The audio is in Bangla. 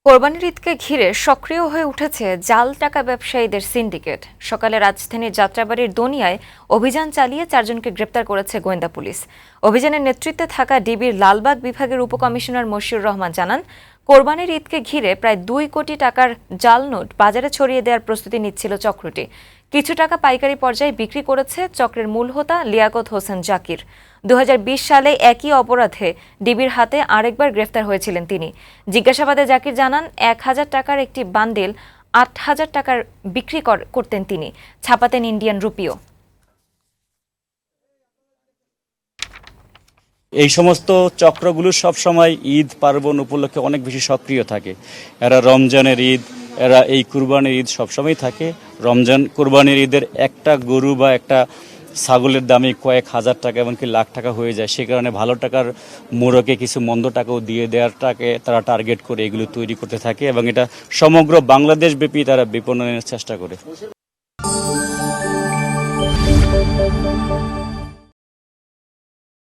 কোরবানির ঈদকে ঘিরে সক্রিয় হয়ে উঠেছে জাল টাকা ব্যবসায়ীদের সিন্ডিকেট। সকালে রাজধানীর যাত্রাবাড়ির দনিয়ায় অভিযান চালিয়ে 4 জনকে গ্রেপ্তার করেছে গোয়েন্দা পুলিশ। অভিযানের নেতৃত্বে থাকা ডিবির লালবাগ বিভাগের উপকমিশনার মশিউর রহমান জানান, কোরবানির ঈদকে ঘিরে প্রায় 2 কোটি টাকার জাল নোট বাজারে ছড়িয়ে দেওয়ার প্রস্তুতি নিচ্ছিল চক্রটি। কিছু টাকা পাইকারি পর্যায়ে বিক্রি করেছে চক্রের মূল হোতা লিয়াকত হোসেন জাকির। 2020 সালে একই অপরাধে ডিবির হাতে আরেকবার গ্রেফতার হয়েছিলেন তিনি। জিজ্ঞাসাবাদে জাকির জানান, 1000 টাকার একটি বান্ডিল 8000 টাকার বিক্রি করতেন তিনি, ছাপাতেন ইন্ডিয়ান রুপিও। এই সমস্ত চক্রগুলো সব সময় ঈদ পার্বণ উপলক্ষে অনেক বেশি সক্রিয় থাকে। এরা রমজানের ঈদ, এরা এই কুরবানির ঈদ সবসময় থাকে। রমজান কুরবানির ঈদের একটা গরু বা একটা ছাগলের দামে কয়েক হাজার টাকা এমনকি লাখ টাকা হয়ে যায়। সে কারণে ভালো টাকার মোড়কে কিছু মন্দ টাকাও দিয়ে দেওয়ারটাকে তারা টার্গেট করে এগুলো তৈরি করতে থাকে এবং এটা সমগ্র বাংলাদেশ ব্যাপী তারা বিপণনের চেষ্টা করে।